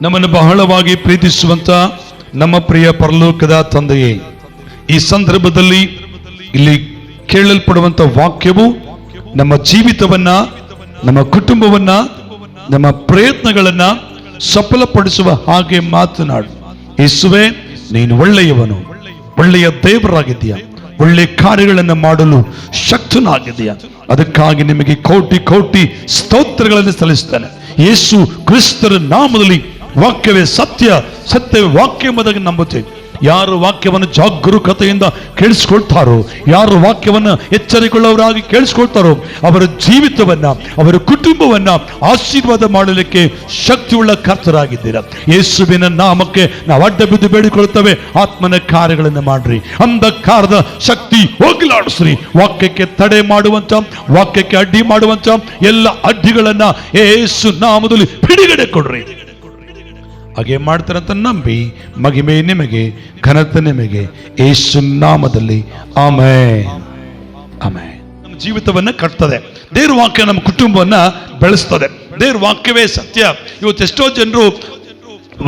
ನಮ್ಮನ್ನು ಬಹಳವಾಗಿ ಪ್ರೀತಿಸುವಂತ ನಮ್ಮ ಪ್ರಿಯ ಪರಲೋಕದ ತಂದೆಯೇ, ಈ ಸಂದರ್ಭದಲ್ಲಿ ಇಲ್ಲಿ ಕೇಳಲ್ಪಡುವಂತ ವಾಕ್ಯವು ನಮ್ಮ ಜೀವಿತವನ್ನ, ನಮ್ಮ ಕುಟುಂಬವನ್ನ, ನಮ್ಮ ಪ್ರಯತ್ನಗಳನ್ನ ಸಫಲಪಡಿಸುವ ಹಾಗೆ ಮಾತನಾಡು. ಯೇಸುವೇ, ನೀನು ಒಳ್ಳೆಯವನು, ಒಳ್ಳೆಯ ದೇವರಾಗಿದ್ದೀಯ, ಒಳ್ಳೆಯ ಕಾರ್ಯಗಳನ್ನು ಮಾಡಲು ಶಕ್ತನಾಗಿದೆಯಾ. ಅದಕ್ಕಾಗಿ ನಿಮಗೆ ಕೋಟಿ ಕೋಟಿ ಸ್ತೋತ್ರಗಳನ್ನು ಸಲ್ಲಿಸ್ತೇನೆ. ಯೇಸು ಕ್ರಿಸ್ತರ ನಾಮದಲ್ಲಿ ವಾಕ್ಯವೇ ಸತ್ಯ, ಸತ್ಯವೇ ವಾಕ್ಯ ಎಂಬುದಾಗಿ ನಂಬುತ್ತೇವೆ. ಯಾರು ವಾಕ್ಯವನ್ನು ಜಾಗರೂಕತೆಯಿಂದ ಕೇಳಿಸ್ಕೊಳ್ತಾರೋ, ಯಾರು ವಾಕ್ಯವನ್ನು ಎಚ್ಚರಿಕೊಳ್ಳೋರಾಗಿ ಕೇಳಿಸ್ಕೊಳ್ತಾರೋ, ಅವರ ಜೀವಿತವನ್ನ, ಅವರ ಕುಟುಂಬವನ್ನ ಆಶೀರ್ವಾದ ಮಾಡಲಿಕ್ಕೆ ಶಕ್ತಿಯುಳ್ಳ ಕರ್ತರಾಗಿದ್ದೀರಾ. ಯೇಸುವಿನ ನಾಮಕ್ಕೆ ನಾವು ಅಡ್ಡ ಬಿದ್ದು ಬೇಡಿಕೊಳ್ಳುತ್ತೇವೆ. ಆತ್ಮನ ಕಾರ್ಯಗಳನ್ನು ಮಾಡ್ರಿ, ಅಂಧಕಾರದ ಶಕ್ತಿ ಹೋಗಿಲಾಡಿಸ್ರಿ. ವಾಕ್ಯಕ್ಕೆ ತಡೆ ಮಾಡುವಂತ, ವಾಕ್ಯಕ್ಕೆ ಅಡ್ಡಿ ಮಾಡುವಂತ ಎಲ್ಲ ಅಡ್ಡಿಗಳನ್ನ ಯೇಸು ನಾಮದಲ್ಲಿ ಬಿಡುಗಡೆ ಕೊಡ್ರಿ. ಹಾಗೆ ಮಾಡ್ತಾರಂತ ನಂಬಿ ಮಹಿಮೆ ನಿಮಗೆ, ಘನತೆ ನಿಮಗೆ, ಯೇಸು ನಾಮದಲ್ಲಿ ಆಮೆನ್, ಆಮೆನ್. ನಮ್ಮ ಜೀವಿತವನ್ನ ಕಟ್ತದೆ ದೇವ್ರ ವಾಕ್ಯ, ನಮ್ಮ ಕುಟುಂಬವನ್ನ ಬೆಳೆಸ್ತದೆ. ದೇವ್ರ ವಾಕ್ಯವೇ ಸತ್ಯ. ಇವತ್ತು ಎಷ್ಟೋ ಜನರು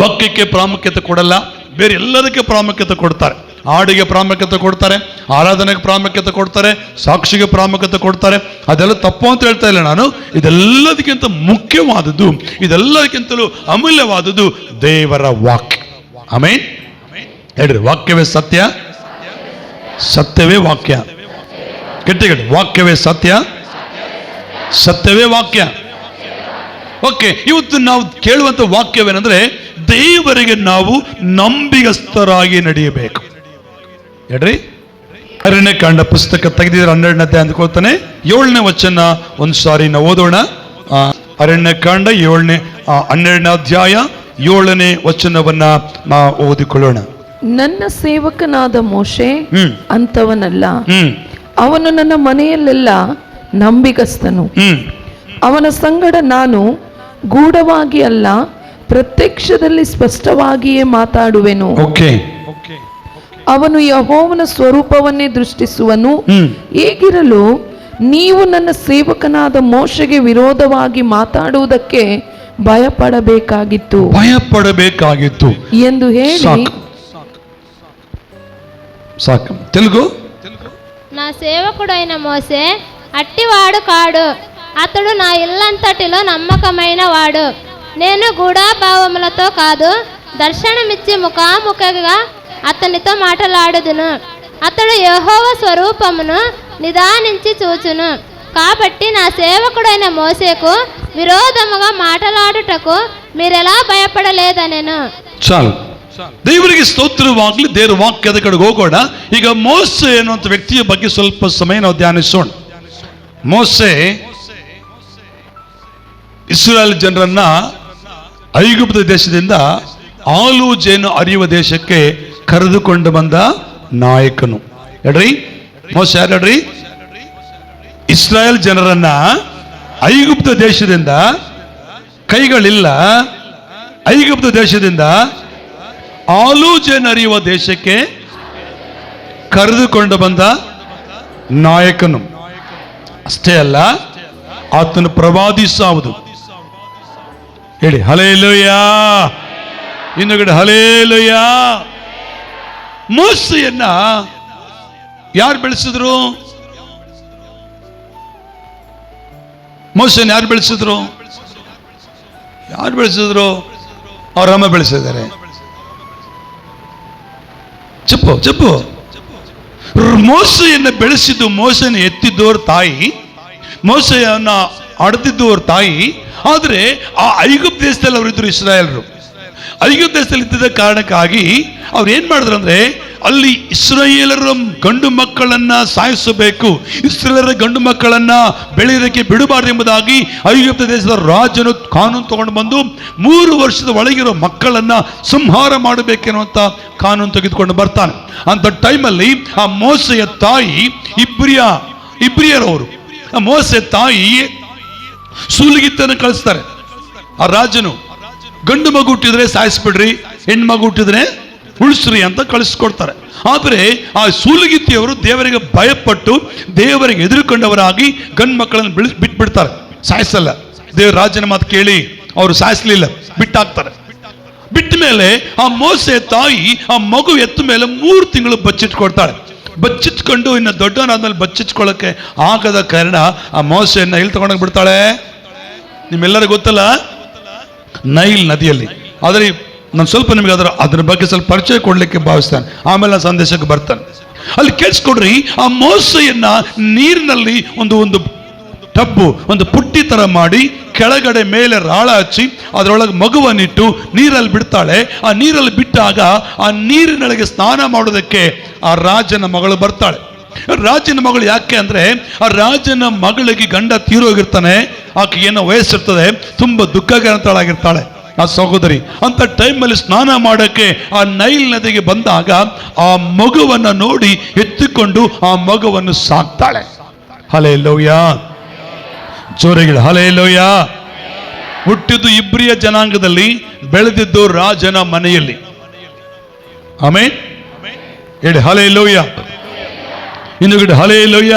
ವಾಕ್ಯಕ್ಕೆ ಪ್ರಾಮುಖ್ಯತೆ ಕೊಡಲ್ಲ, ಬೇರೆ ಎಲ್ಲದಕ್ಕೆ ಪ್ರಾಮುಖ್ಯತೆ ಕೊಡ್ತಾರೆ. ಹಾಡಿಗೆ ಪ್ರಾಮುಖ್ಯತೆ ಕೊಡ್ತಾರೆ, ಆರಾಧನೆಗೆ ಪ್ರಾಮುಖ್ಯತೆ ಕೊಡ್ತಾರೆ, ಸಾಕ್ಷಿಗೆ ಪ್ರಾಮುಖ್ಯತೆ ಕೊಡ್ತಾರೆ. ಅದೆಲ್ಲ ತಪ್ಪು ಅಂತ ಹೇಳ್ತಾ ಇಲ್ಲ ನಾನು. ಇದೆಲ್ಲದಕ್ಕಿಂತ ಮುಖ್ಯವಾದದ್ದು, ಇದೆಲ್ಲದಕ್ಕಿಂತಲೂ ಅಮೂಲ್ಯವಾದದ್ದು ದೇವರ ವಾಕ್ಯ. ಆಮೆನ್. ಹೇಳ್ರಿ, ವಾಕ್ಯವೇ ಸತ್ಯ, ಸತ್ಯವೇ ವಾಕ್ಯ. ಗಟ್ಟಿಗಟ್ಟಿ, ವಾಕ್ಯವೇ ಸತ್ಯ, ಸತ್ಯವೇ ವಾಕ್ಯ. ಓಕೆ, ಇವತ್ತು ನಾವು ಕೇಳುವಂತ ವಾಕ್ಯವೇನೆಂದ್ರೆ, ದೇವರಿಗೆ ನಾವು ನಂಬಿಗಸ್ತರಾಗಿ ನಡೆಯಬೇಕು. ಹೇಳ್ರಿ, ಅರಣ್ಯಕಾಂಡ ಪುಸ್ತಕ ತೆಗೆದಿದ್ರೆ 12ನೇ ಅಧ್ಯಾಯ ಅಂದ್ಕೊಳ್ತಾನೆ. 7ನೇ ವಚನ ಒಂದು ಸಾರಿ ನಾವು ಓದೋಣ. ಅರಣ್ಯಕಾಂಡ 12ನೇ ಅಧ್ಯಾಯ 7ನೇ ವಚನವನ್ನ ನಾವು ಓದಿಕೊಳ್ಳೋಣ. ನನ್ನ ಸೇವಕನಾದ ಮೋಶೆ ಅಂತವನಲ್ಲ, ಅವನು ನನ್ನ ಮನೆಯಲ್ಲೆಲ್ಲ ನಂಬಿಗಸ್ತನು. ಅವನ ಸಂಗಡ ನಾನು ಗೂಢವಾಗಿ ಅಲ್ಲ, ಪ್ರತ್ಯಕ್ಷದಲ್ಲಿ ಸ್ಪಷ್ಟವಾಗಿಯೇ ಮಾತಾಡುವೆನು. ಅವನು ಯೆಹೋವನ ಸ್ವರೂಪವನ್ನೇ ದೃಷ್ಟಿಸುವನು. ಹೇಗಿರಲು ನೀವು ನನ್ನ ಸೇವಕನಾದ ಮೋಶೆಗೆ ವಿರೋಧವಾಗಿ ಮಾತಾಡುವುದಕ್ಕೆ ಭಯಪಡಬೇಕಾಗಿತ್ತು ಎಂದು ಹೇಳಿ, సాకు తెలుగు. నా సేవకుడైన మోసే అట్టివాడు కాడు, అతడు నా ఇల్లంతటిలో నమ్మకమైన వాడు. నేను గూఢాభావములతో కాదు, దర్శనమిచ్చి ముఖాముఖిగా అతనితో మాట్లాడుదును. అతడు యెహోవా స్వరూపమును నిదానించి చూచును. కాబట్టి నా సేవకుడైన మోసేకు విరోధముగా మాట్లాడుటకు మీరెలా భయపడలేదనెను. చాలు, ದೇವರಿಗೆ ಸ್ತೋತ್ರವಾಗಲಿ. ದೇವರ ವಾಕ್ಯದ ಕಡೆಗೆ ಹೋಗೋಣ. ಈಗ ಮೋಸೆ ಎನ್ನುವಂತ ವ್ಯಕ್ತಿಯ ಬಗ್ಗೆ ಸ್ವಲ್ಪ ಸಮಯ ನಾವು ಧ್ಯಾನಿಸೋಣ. ಮೋಸೆ ಇಸ್ರಾಯೇಲ್ ಜನರನ್ನ ಐಗುಪ್ತ ದೇಶದಿಂದ ಹಾಲು ಜೇನು ಹರಿಯುವ ದೇಶಕ್ಕೆ ಕರೆದುಕೊಂಡು ಬಂದ ನಾಯಕನು. ಹೇಳ್ರಿ, ಮೋಸೆ ಯಾರು ಹೇಳ್ರಿ? ಇಸ್ರಾಯೇಲ್ ಜನರನ್ನ ಐಗುಪ್ತ ದೇಶದಿಂದ, ಕೈಗಳಿಲ್ಲ, ಐಗುಪ್ತ ದೇಶದಿಂದ ಹಾಲು ಜೇನು ಹರಿಯುವ ದೇಶಕ್ಕೆ ಕರೆದುಕೊಂಡು ಬಂದ ನಾಯಕನು. ಅಷ್ಟೇ ಅಲ್ಲ, ಆತನು ಪ್ರವಾದಿ ಸಾವುದು. ಹೇಳಿ ಹಲ್ಲೆಲೂಯಾ. ಇನ್ನೊಂದು ಹಲ್ಲೆಲೂಯಾ. ಮೋಸೆಯನ್ನ ಯಾರು ಬೆಳೆಸಿದ್ರು? ಮೋಸೆಯನ್ನು ಯಾರು ಬೆಳೆಸಿದ್ರು? ಅವ್ರ ಅಮ್ಮ ಬೆಳೆಸಿದ್ದಾರೆ. చెప్పు. ಮೋಸೆಯನ್ನು ಬೆಳೆಸಿದ್ದು, ಮೋಸೆಯನ್ನು ಎತ್ತಿದ್ದವ್ರ ತಾಯಿ, ಮೋಸೆಯನ್ನ ಆಡ್ತಿದ್ದವ್ರ ತಾಯಿ. ಆದ್ರೆ ಆ ಐಗುಪ್ತ ದೇಶದಲ್ಲಿ ಅವರಿದ್ರು ಇಸ್ರಾಯೇಲರು. ಐಗುಪ್ತ ದೇಶದಲ್ಲಿ ಇದ್ದ ಕಾರಣಕ್ಕಾಗಿ ಅವ್ರು ಏನ್ ಮಾಡಿದ್ರು ಅಂದ್ರೆ, ಅಲ್ಲಿ ಇಸ್ರಾಯೇಲರ ಗಂಡು ಮಕ್ಕಳನ್ನ ಸಾಯಿಸಬೇಕು, ಇಸ್ರಾಯೇಲರ ಗಂಡು ಮಕ್ಕಳನ್ನ ಬೆಳೆಯೋದಕ್ಕೆ ಬಿಡಬಾರ್ದು ಎಂಬುದಾಗಿ ಐಗುಪ್ತ ದೇಶದ ರಾಜನು ಕಾನೂನು ತಗೊಂಡು ಬಂದು 3 ವರ್ಷದ ಒಳಗಿರೋ ಮಕ್ಕಳನ್ನ ಸಂಹಾರ ಮಾಡಬೇಕೆನ್ನುವಂತ ಕಾನೂನು ತೆಗೆದುಕೊಂಡು ಬರ್ತಾನೆ. ಅಂತ ಟೈಮಲ್ಲಿ ಆ ಮೋಸೆಯ ತಾಯಿ ಇಬ್ರಿಯರವರು, ಆ ಮೋಸೆ ತಾಯಿ ಸೂಲಿಗಿತ್ತನ್ನು ಕಳಿಸ್ತಾರೆ. ಆ ರಾಜನು ಗಂಡು ಮಗು ಹುಟ್ಟಿದ್ರೆ ಸಾಯಿಸ್ಬಿಡ್ರಿ, ಹೆಣ್ಣು ಮಗು ಹುಟ್ಟಿದ್ರೆ ಉಳಿಸ್ರಿ ಅಂತ ಕಳಿಸ್ಕೊಡ್ತಾರೆ. ಆದರೆ ಆ ಸೂಲಗಿತ್ತಿಯವರು ದೇವರಿಗೆ ಭಯಪಟ್ಟು ದೇವರಿಗೆ ಎದುರುಕೊಂಡವರಾಗಿ ಗಂಡು ಮಕ್ಕಳನ್ನು ಬಿಟ್ಬಿಡ್ತಾರೆ, ಸಾಯಿಸಲ್ಲ. ದೇವರ ರಾಜನ ಮಾತು ಕೇಳಿ ಅವರು ಸಾಯಿಸಲಿಲ್ಲ, ಬಿಟ್ಟಾಕ್ತಾರೆ. ಬಿಟ್ಟ ಮೇಲೆ ಆ ಮೋಸೆ ತಾಯಿ ಆ ಮಗು ಎತ್ತ ಮೇಲೆ 3 ತಿಂಗಳು ಬಚ್ಚಿಟ್ಕೊಳ್ತಾಳೆ. ಬಚ್ಚಿಟ್ಕೊಂಡು ಇನ್ನು ದೊಡ್ಡವನಾದ್ಮೇಲೆ ಬಚ್ಚಿಟ್ಕೊಳ್ಳೋಕೆ ಆಗದ ಕಾರಣ ಆ ಮೋಸೆಯನ್ನ ಎಲ್ಲಿ ತಗೊಂಡೋಗಿ ಬಿಡ್ತಾಳೆ? ನಿಮ್ಮೆಲ್ಲರಿಗೂ ಗೊತ್ತಲ್ಲ, ನೈಲ್ ನದಿಯಲ್ಲಿ. ಆದರೆ ನಾನು ಸ್ವಲ್ಪ ನಿಮಗೆ ಅದ್ರ ಬಗ್ಗೆ ಸ್ವಲ್ಪ ಪರಿಚಯ ಕೊಡ್ಲಿಕ್ಕೆ ಭಾವಿಸ್ತೇನೆ, ಆಮೇಲೆ ನಾನು ಸಂದೇಶಕ್ಕೆ ಬರ್ತಾನೆ. ಅಲ್ಲಿ ಕೇಳಿಸ್ಕೊಡ್ರಿ, ಆ ಮೋಸೆಯನ್ನ ನೀರಿನಲ್ಲಿ ಒಂದು ಟಬ್ಬು, ಒಂದು ಪುಟ್ಟಿ ತರ ಮಾಡಿ ಕೆಳಗಡೆ ಮೇಲೆ ರಾಳ ಹಚ್ಚಿ ಅದರೊಳಗೆ ಮಗುವನ್ನಿಟ್ಟು ನೀರಲ್ಲಿ ಬಿಡ್ತಾಳೆ. ಆ ನೀರಲ್ಲಿ ಬಿಟ್ಟಾಗ ಆ ನೀರಿನೊಳಗೆ ಸ್ನಾನ ಮಾಡೋದಕ್ಕೆ ಆ ರಾಜನ ಮಗಳು ಬರ್ತಾಳೆ. ರಾಜನ ಮಗಳು ಯಾಕೆ ಅಂದ್ರೆ, ಆ ರಾಜನ ಮಗಳಿಗೆ ಗಂಡ ತೀರೋಗಿರ್ತಾನೆ, ಆಕೆ ಏನೋ ವಯಸ್ಸಿರ್ತದೆ, ತುಂಬಾ ದುಃಖಕರಂತಳಾಗಿರ್ತಾಳೆ ಆ ಸಹೋದರಿ. ಅಂತ ಟೈಮಲ್ಲಿ ಸ್ನಾನ ಮಾಡೋಕ್ಕೆ ಆ ನೈಲ್ ನದಿಗೆ ಬಂದಾಗ ಆ ಮಗುವನ್ನು ನೋಡಿ ಎತ್ತಿಕೊಂಡು ಆ ಮಗುವನ್ನು ಸಾಕ್ತಾಳೆ. ಹಲ್ಲೆಲೂಯ, ಜೋರಾಗಿ ಹಲ್ಲೆಲೂಯ. ಹುಟ್ಟಿದ್ದು ಇಬ್ರಿಯ ಜನಾಂಗದಲ್ಲಿ, ಬೆಳೆದಿದ್ದು ರಾಜನ ಮನೆಯಲ್ಲಿ. ಆಮೆನ್ ಹೇಳಿ ಹಲ್ಲೆಲೂಯ. ಇನ್ನೊಂದು ಹಲ್ಲೆಲೂಯ.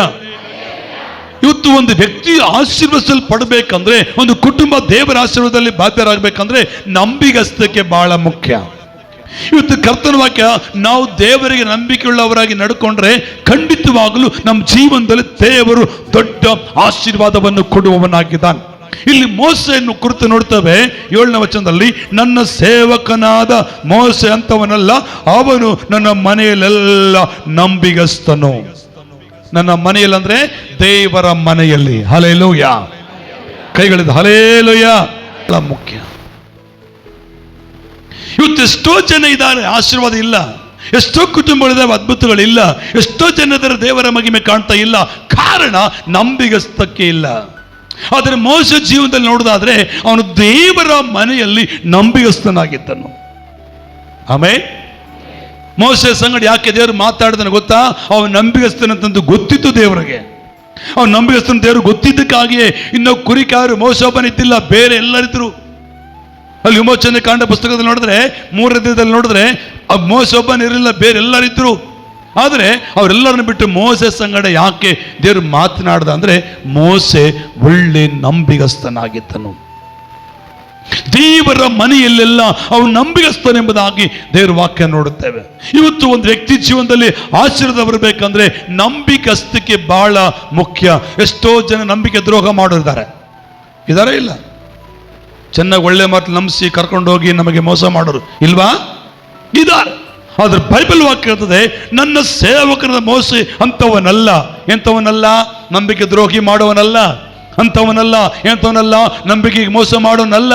ಇವತ್ತು ಒಂದು ವ್ಯಕ್ತಿ ಆಶೀರ್ವದಿಸಲ್ಪಡಬೇಕಂದ್ರೆ, ಒಂದು ಕುಟುಂಬ ದೇವರ ಆಶೀರ್ವಾದದಲ್ಲಿ ಬಾಧ್ಯರಾಗಬೇಕಂದ್ರೆ ನಂಬಿಗಸ್ತಕ್ಕೆ ಬಹಳ ಮುಖ್ಯ. ಇವತ್ತು ಕರ್ತನ ವಾಕ್ಯ, ನಾವು ದೇವರಿಗೆ ನಂಬಿಕೆಯುಳ್ಳವರಾಗಿ ನಡ್ಕೊಂಡ್ರೆ ಖಂಡಿತವಾಗಲೂ ನಮ್ಮ ಜೀವನದಲ್ಲಿ ದೇವರು ದೊಡ್ಡ ಆಶೀರ್ವಾದವನ್ನು ಕೊಡುವವನಾಗಿದ್ದಾನೆ. ಇಲ್ಲಿ ಮೋಸೆಯನ್ನು ಕುರಿತು ನೋಡ್ತೇವೆ 7ನೇ ವಚನದಲ್ಲಿ, ನನ್ನ ಸೇವಕನಾದ ಮೋಸೆ ಅಂತವನಲ್ಲ, ಅವನು ನನ್ನ ಮನೆಯಲ್ಲೆಲ್ಲ ನಂಬಿಗಸ್ತನು. ನನ್ನ ಮನೆಯಲ್ಲಿ ಅಂದ್ರೆ ದೇವರ ಮನೆಯಲ್ಲಿ. ಹಲ್ಲೆಲೂಯ. ಕೈಗಳಿಂದ ಹಲ್ಲೆಲೂಯ. ಬಹಳ ಮುಖ್ಯ. ಇವತ್ತು ಎಷ್ಟೋ ಜನ ಇದ್ದಾರೆ, ಆಶೀರ್ವಾದ ಇಲ್ಲ. ಎಷ್ಟೋ ಕುಟುಂಬಗಳಿದ್ದಾವೆ, ಅದ್ಭುತಗಳಿಲ್ಲ. ಎಷ್ಟೋ ಜನರ ದೇವರ ಮಹಿಮೆ ಕಾಣ್ತಾ ಇಲ್ಲ. ಕಾರಣ ನಂಬಿಗಸ್ತಕ್ಕೆ ಇಲ್ಲ. ಆದರೆ ಮೋಸ ಜೀವನದಲ್ಲಿ ನೋಡೋದಾದ್ರೆ ಅವನು ದೇವರ ಮನೆಯಲ್ಲಿ ನಂಬಿಗಸ್ತನಾಗಿದ್ದನು. ಆಮೇಲೆ ಮೋಸೆ ಸಂಗಡ ಯಾಕೆ ದೇವರು ಮಾತಾಡಿದನು ಗೊತ್ತಾ? ಅವನು ನಂಬಿಗಸ್ತನಂತಂದು ಗೊತ್ತಿತ್ತು ದೇವರಿಗೆ. ಅವನು ನಂಬಿಗಸ್ತನ ದೇವರು ಗೊತ್ತಿದ್ದಕ್ಕಾಗಿಯೇ ಇನ್ನು ಕುರಿಕಾರು ಮೋಸೊಬ್ಬನಿದ್ದಿಲ್ಲ, ಬೇರೆ ಎಲ್ಲರಿದ್ರು. ಅಲ್ಲಿ ವಿಮೋಚನೆ ಕಾಂಡ ಪುಸ್ತಕದಲ್ಲಿ ನೋಡಿದ್ರೆ 3ನೇ ದಿನದಲ್ಲಿ ನೋಡಿದ್ರೆ ಮೋಸೊಬ್ಬನಿರಲಿಲ್ಲ, ಬೇರೆ ಎಲ್ಲರಿದ್ರು. ಆದರೆ ಅವರೆಲ್ಲರನ್ನು ಬಿಟ್ಟು ಮೋಸೆ ಸಂಗಡ ಯಾಕೆ ದೇವರು ಮಾತನಾಡ್ದ ಅಂದ್ರೆ, ಮೋಸೆ ಒಳ್ಳೆ ನಂಬಿಗಸ್ತನಾಗಿದ್ದನು. ದೇವರ ಮನೆಯಲ್ಲೆಲ್ಲ ಅವನು ನಂಬಿಗಸ್ತನೆಂಬುದಾಗಿ ದೇವರ ವಾಕ್ಯ ನೋಡುತ್ತೇವೆ. ಇವತ್ತು ಒಂದು ವ್ಯಕ್ತಿ ಜೀವನದಲ್ಲಿ ಆಶೀರ್ವಾದ ಬರಬೇಕಂದ್ರೆ ನಂಬಿಕಸ್ತಕ್ಕೆ ಬಹಳ ಮುಖ್ಯ. ಎಷ್ಟೋ ಜನ ನಂಬಿಕೆ ದ್ರೋಹ ಮಾಡಿದ್ದಾರೆ, ಇದಾರೆ ಇಲ್ಲ? ಚೆನ್ನಾಗಿ ಒಳ್ಳೆ ಮಾತು ನಂಬಿಸಿ ಕರ್ಕೊಂಡು ಹೋಗಿ ನಮಗೆ ಮೋಸ ಮಾಡೋರು ಇಲ್ವಾ? ಇದ್ದಾರೆ. ಆದ್ರೆ ಬೈಬಲ್ ವಾಕ್ಯ ಇರ್ತದೆ, ನನ್ನ ಸೇವಕನ ಮೋಸ ಅಂತವನಲ್ಲ. ಎಂತವನಲ್ಲ? ನಂಬಿಕೆ ದ್ರೋಹಿ ಮಾಡುವನಲ್ಲ, ಅಂತವನಲ್ಲ. ಎಂತವನಲ್ಲ? ನಂಬಿಕೆಗೆ ಮೋಸ ಮಾಡೋನಲ್ಲ,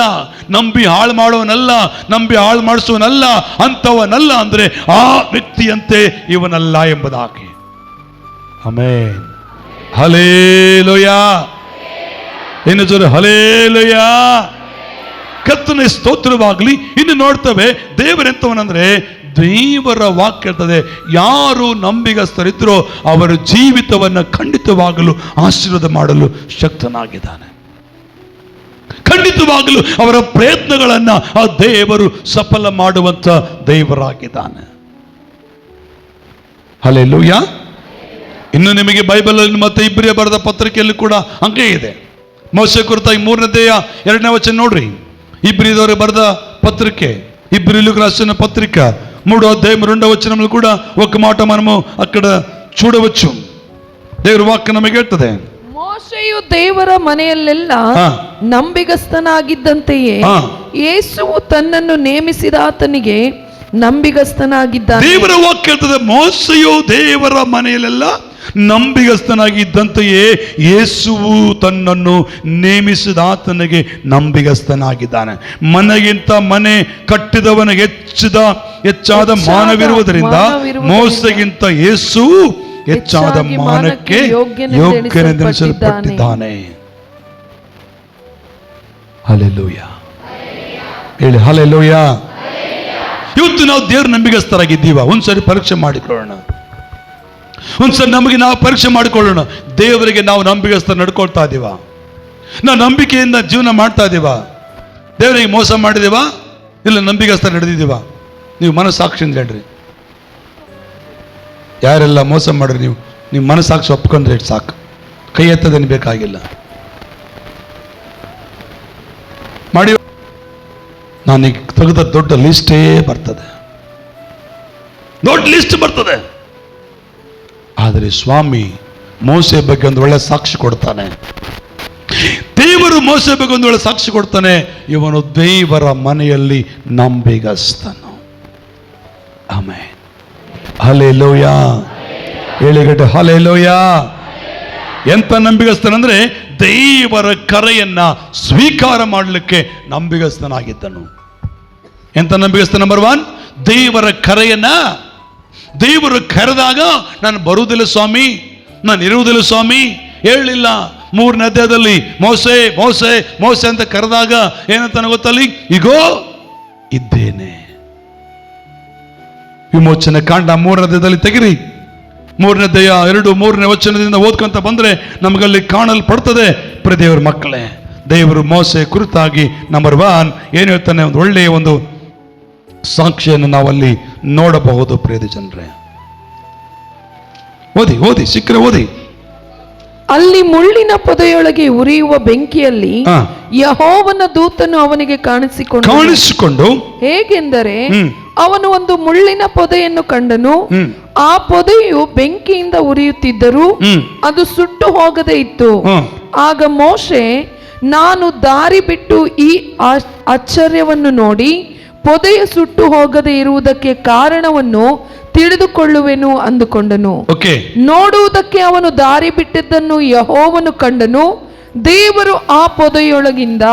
ನಂಬಿ ಹಾಳು ಮಾಡೋನಲ್ಲ, ನಂಬಿ ಹಾಳು ಮಾಡಿಸುವನಲ್ಲ, ಅಂತವನಲ್ಲ. ಅಂದ್ರೆ ಆ ವ್ಯಕ್ತಿಯಂತೆ ಇವನಲ್ಲ ಎಂಬುದಾಗಿ. ಆಮೆನ್. ಹಲ್ಲೆಲೂಯ. ಇನ್ನು ಜೋರು ಹಲ್ಲೆಲೂಯ. ಕರ್ತನ ಸ್ತೋತ್ರವಾಗಲಿ. ಇನ್ನು ನೋಡ್ತೇವೆ ದೇವರೆಂತವನಂದ್ರೆ, ದೇವರ ವಾಕ್ಯ ಇರ್ತದೆ, ಯಾರು ನಂಬಿಗಸ್ತರಿದ್ರೋ ಅವರ ಜೀವಿತವನ್ನು ಖಂಡಿತವಾಗಲು ಆಶೀರ್ವಾದ ಮಾಡಲು ಶಕ್ತನಾಗಿದ್ದಾನೆ. ಖಂಡಿತವಾಗಲು ಅವರ ಪ್ರಯತ್ನಗಳನ್ನ ಆ ದೇವರು ಸಫಲ ಮಾಡುವಂತ ದೇವರಾಗಿದ್ದಾನೆ. ಹಲ್ಲೆಲೂಯ. ಇನ್ನು ನಿಮಗೆ ಬೈಬಲ್ ಅಲ್ಲಿ ಮತ್ತೆ ಇಬ್ರಿಯ ಬರೆದ ಪತ್ರಿಕೆಯಲ್ಲಿ ಕೂಡ ಹಂಗೆ ಇದೆ. ಮೋಸೆ ಕುರಿತಾಗಿ 3ನೇ ಅಧ್ಯಾಯ 2ನೇ ವಚನ ನೋಡ್ರಿ. ಇಬ್ರಿಯದವರು ಬರೆದ పత్రికే ఇబ్రిలకు రాసిన పత్రిక 3వ అధ్యాయం 2వ వచనంలో కూడా ఒక మాట మనము అక్కడ చూడవచ్చు. ದೇವರ ವಾಕ್ಯ ನಮಗೆ ಹೇಳ್ತದೆ, ಮೋಶೆಯು ದೇವರ ಮನೆಯಲ್ಲೆಲ್ಲ ನಂಬಿಗಸ್ತನಾಗಿದ್ದಂತೆಯೇ ಯೇಸುವು ತನ್ನನ್ನು ನೇಮಿಸಿದ ಆತನಿಗೆ ನಂಬಿಗಸ್ತನಾಗಿದ್ದಾನೆ. ದೇವರ ವಾಕ್ಯ ಹೇಳ್ತದೆ, ಮೋಶೆಯು ದೇವರ ಮನೆಯಲ್ಲೆಲ್ಲ ನಂಬಿಗಸ್ತನಾಗಿದ್ದಂತೆಯೇ ಯೇಸುವು ತನ್ನನ್ನು ನೇಮಿಸಿದ ಆತನಿಗೆ ನಂಬಿಗಸ್ತನಾಗಿದ್ದಾನೆ. ಮನೆಗಿಂತ ಮನೆ ಕಟ್ಟಿದವನಿಗೆ ಹೆಚ್ಚಾದ ಮಾನವಿರುವುದರಿಂದ ಮೋಸೆಗಿಂತ ಯೇಸು ಹೆಚ್ಚಾದ ಮಾನಕ್ಕೆ ಯೋಗ್ಯನೆನಿಸಲ್ಪಟ್ಟಿದ್ದಾನೆ. ಹಲ್ಲೆಲೂಯ ಹೇಳಿ, ಹಲ್ಲೆಲೂಯ. ಇವತ್ತು ನಾವು ದೇವ್ರ ನಂಬಿಗಸ್ತರಾಗಿದ್ದೀವ? ಒಂದ್ಸರಿ ಪರೀಕ್ಷೆ ಮಾಡಿಕೊಳ್ಳೋಣ. ಒಂದ್ಸರಿ ನಮಗೆ ನಾವು ಪರೀಕ್ಷೆ ಮಾಡಿಕೊಳ್ಳೋಣ. ದೇವರಿಗೆ ನಾವು ನಂಬಿಗಸ್ತ ನಡ್ಕೊಳ್ತಾ ಇದ್ದೀವ? ನಾವು ನಂಬಿಕೆಯಿಂದ ಜೀವನ ಮಾಡ್ತಾ ಇದ್ದೀವ? ದೇವರಿಗೆ ಮೋಸ ಮಾಡಿದೀವ? ಇಲ್ಲ ನಂಬಿಗಸ್ತ ನಡೆದಿದ್ದೀವ? ನೀವು ಮನಸ್ಸಾಕ್ಷಿಯಿಂದ ಹೇಳ್ರಿ. ಯಾರೆಲ್ಲ ಮೋಸ ಮಾಡ್ರಿ ನೀವು ಮನಸ್ಸಾಕ್ಷಿ ಒಪ್ಕೊಂಡ್ರೆ ಸಾಕು, ಕೈ ಎತ್ತದೇನು ಬೇಕಾಗಿಲ್ಲ. ಮಾಡಿ ನಾನೀಗ ತೆಗೆದ ದೊಡ್ಡ ಲಿಸ್ಟೇ ಬರ್ತದೆ, ದೊಡ್ಡ ಲಿಸ್ಟ್ ಬರ್ತದೆ. ಆದರೆ ಸ್ವಾಮಿ ಮೋಸೆ ಬಗ್ಗೆ ಒಂದು ಒಳ್ಳೆ ಸಾಕ್ಷಿ ಕೊಡ್ತಾನೆ. ದೇವರು ಮೋಸೆ ಬಗ್ಗೆ ಒಂದು ಒಳ್ಳೆ ಸಾಕ್ಷಿ ಕೊಡ್ತಾನೆ. ಇವನು ದೇವರ ಮನೆಯಲ್ಲಿ ನಂಬಿಗಸ್ತನು. ಆಮೆನ್. ಹಲ್ಲೆಲೂಯಾ. ಹೇಳಿಗಟ್ಟ ಹಲ್ಲೆಲೂಯಾ. ಎಂತ ನಂಬಿಗಸ್ತನಂದ್ರೆ ದೇವರ ಕರೆಯನ್ನ ಸ್ವೀಕಾರ ಮಾಡಲಿಕ್ಕೆ ನಂಬಿಗಸ್ತನಾಗಿದ್ದನು. ಎಂತ ನಂಬಿಗಸ್ತ? ನಂಬರ್ 1, ದೇವರ ಕರೆಯನ್ನ ದೇವರು ಕರೆದಾಗ ನಾನು ಬರುವುದಿಲ್ಲ ಸ್ವಾಮಿ, ನಾನು ಇರುವುದಿಲ್ಲ ಸ್ವಾಮಿ ಹೇಳಲಿಲ್ಲ. 3ನೇ ಅಧ್ಯಾಯದಲ್ಲಿ ಮೋಸೆ ಮೋಸೆ ಮೋಸೆ ಅಂತ ಕರೆದಾಗ ಏನಂತ ಗೊತ್ತಲ್ಲಿ, ಈಗೋ ಇದ್ದೇನೆ. ವಿಮೋಚನೆ ಕಾಂಡ 3ನೇ ಅಧ್ಯಾಯದಲ್ಲಿ ತೆಗಿರಿ. 3ನೇ ಅಧ್ಯಾಯ 2-3ನೇ ವಚನದಿಂದ ಓದ್ಕೊಂತ ಬಂದ್ರೆ ನಮಗಲ್ಲಿ ಕಾಣಲ್ಪಡ್ತದೆ. ದೇವರ ಮಕ್ಕಳೇ, ದೇವರು ಮೋಸೆ ಕುರಿತಾಗಿ ನಂಬರ್ 1 ಏನು ಹೇಳ್ತಾನೆ, ಒಂದು ಒಳ್ಳೆಯ ಒಂದು ಸಾಕ್ಷಿಯನ್ನು ನಾವಲ್ಲಿ ನೋಡಬಹುದು. ಪ್ರಿಯ ಜನರೇ, ಓದಿ ಸಿಕ್ಕರೆ ಓದಿ. ಅಲ್ಲಿ ಮುಳ್ಳಿನ ಪೊದೆಯೊಳಗೆ ಉರಿಯುವ ಬೆಂಕಿಯಲ್ಲಿ ಯೆಹೋವನ ದೂತನು ಅವನಿಗೆ ಕಾಣಿಸಿಕೊಂಡು ಹೇಗೆಂದರೆ, ಅವನು ಒಂದು ಮುಳ್ಳಿನ ಪೊದೆಯನ್ನು ಕಂಡನು. ಆ ಪೊದೆಯು ಬೆಂಕಿಯಿಂದ ಉರಿಯುತ್ತಿದ್ದರೂ ಅದು ಸುಟ್ಟು ಹೋಗದೆ ಇತ್ತು. ಆಗ ಮೋಶೆ, ನಾನು ದಾರಿ ಬಿಟ್ಟು ಈ ಆಶ್ಚರ್ಯವನ್ನು ನೋಡಿ ಪೊದೆಯ ಸುಟ್ಟು ಹೋಗದೆ ಇರುವುದಕ್ಕೆ ಕಾರಣವನ್ನು ತಿಳಿದುಕೊಳ್ಳುವೆನು ಅಂದುಕೊಂಡನು. ನೋಡುವುದಕ್ಕೆ ಅವನು ದಾರಿ ಬಿಟ್ಟಿದ್ದನ್ನು ಯೆಹೋವನು ಕಂಡನು. ದೇವರು ಆ ಪೊದೆಯೊಳಗಿಂದ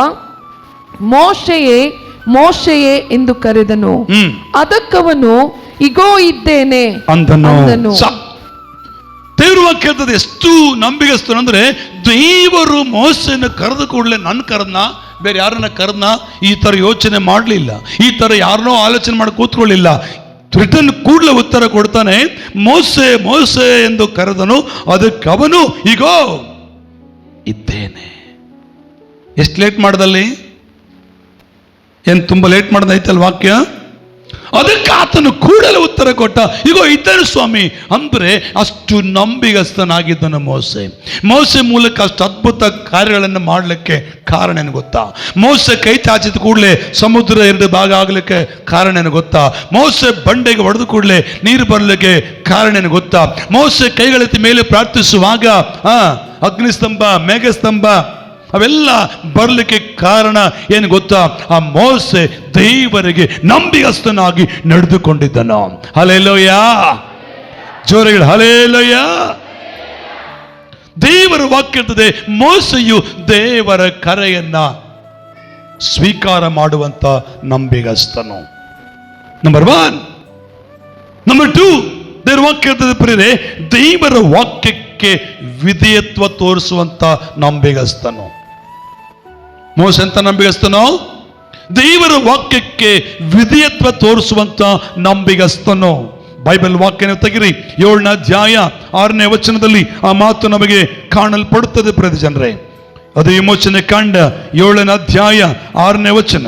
ಮೋಶೆಯೇ ಮೋಶೆಯೇ ಎಂದು ಕರೆದನು. ಅದಕ್ಕವನು ಇಗೋ ಇದ್ದೇನೆ ಅಂದನು. ದೇವರು ವಾಕ್ಯ ಹೇಳ್ತದೆ ಎಷ್ಟು ನಂಬಿಗಸ್ತನು ಅಂದ್ರೆ, ದೇವರು ಮೋಸೆಯನ್ನು ಕರೆದ ಕೂಡಲೇ ನನ್ನ ಕರೆದ್ನ, ಬೇರೆ ಯಾರನ್ನ ಕರೆದ್ನ, ಈ ತರ ಯೋಚನೆ ಮಾಡಲಿಲ್ಲ, ಈ ತರ ಯಾರನ್ನೋ ಆಲೋಚನೆ ಮಾಡಿ ಕೂತ್ಕೊಳ್ಳಿಲ್ಲ. ರಿಟರ್ನ್ ಕೂಡಲೇ ಉತ್ತರ ಕೊಡ್ತಾನೆ, ಮೋಸೆ ಮೋಸೆ ಎಂದು ಕರೆದನು. ಅದಕ್ಕೆ ಅವನು ಈಗೋ ಇದ್ದೇನೆ. ಎಷ್ಟು ಲೇಟ್ ಮಾಡ್ದಲ್ಲಿ? ಏನ್ ತುಂಬಾ ಲೇಟ್ ಮಾಡ್ದೈತಲ್ ವಾಕ್ಯ? ಅದಕ್ಕೆ ಆತನು ಕೂಡಲೇ ಉತ್ತರ ಕೊಟ್ಟ, ಈಗೋ ಇದ್ದೇನೆ ಸ್ವಾಮಿ ಅಂದ್ರೆ. ಅಷ್ಟು ನಂಬಿಗಸ್ತನಾಗಿದ್ದನು ಮೋಸೆ. ಮೋಸೆ ಮೂಲಕ ಅಷ್ಟು ಅದ್ಭುತ ಕಾರ್ಯಗಳನ್ನು ಮಾಡಲಿಕ್ಕೆ ಕಾರಣ ಏನು ಗೊತ್ತಾ? ಮೋಸೆ ಕೈ ಚಾಚಿದ ಕೂಡಲೇ ಸಮುದ್ರ 2 ಭಾಗ ಆಗಲಿಕ್ಕೆ ಕಾರಣ ಏನು ಗೊತ್ತಾ? ಮೋಸೆ ಬಂಡೆಗೆ ಹೊಡೆದ ಕೂಡಲೇ ನೀರು ಬರಲಿಕ್ಕೆ ಕಾರಣ ಏನು ಗೊತ್ತಾ? ಮೋಸೆ ಕೈಗಳೆತ್ತಿ ಮೇಲೆ ಪ್ರಾರ್ಥಿಸುವಾಗ ಅಗ್ನಿಸ್ತಂಭ, ಮೇಘಸ್ತಂಭ ಅವೆಲ್ಲ ಬರಲಿಕ್ಕೆ ಕಾರಣ ಏನು ಗೊತ್ತಾ? ಆ ಮೋಸೆ ದೇವರಿಗೆ ನಂಬಿಗಸ್ತನಾಗಿ ನಡೆದುಕೊಂಡಿದ್ದನು. ಹಲ್ಲೆಲೂಯಾ. ಜೋರಗಳು ಹಲ್ಲೆಲೂಯಾ. ದೇವರ ವಾಕ್ಯ ಇರ್ತದೆ, ಮೋಸೆಯು ದೇವರ ಕರೆಯನ್ನ ಸ್ವೀಕಾರ ಮಾಡುವಂತ ನಂಬಿಗಸ್ತನು. ನಂಬರ್ 1. ನಂಬರ್ 2, ದೇವರ ವಾಕ್ಯ ಇರ್ತದೆ ಪ್ರಿಯರೇ, ದೇವರ ವಾಕ್ಯಕ್ಕೆ ವಿಧೇಯತ್ವ ತೋರಿಸುವಂತ ನಂಬಿಗಸ್ತನು. ಮೋಸೆ ಅಂತ ನಂಬಿಗಸ್ತನೋ? ದೇವರ ವಾಕ್ಯಕ್ಕೆ ವಿಧೇಯತ್ವ ತೋರಿಸುವಂತ ನಂಬಿಗಸ್ತನು. ಬೈಬಲ್ ವಾಕ್ಯನ ತೆಗಿರಿ. 7ನೇ ಅಧ್ಯಾಯ 6ನೇ ವಚನದಲ್ಲಿ ಆ ಮಾತು ನಮಗೆ ಕಾಣಲ್ಪಡುತ್ತದೆ ಪ್ರಿಯ ಜನರೇ. ಅದು ವಿಮೋಚನೆ ಕಾಂಡ 7ನೇ ಅಧ್ಯಾಯ 6ನೇ ವಚನ.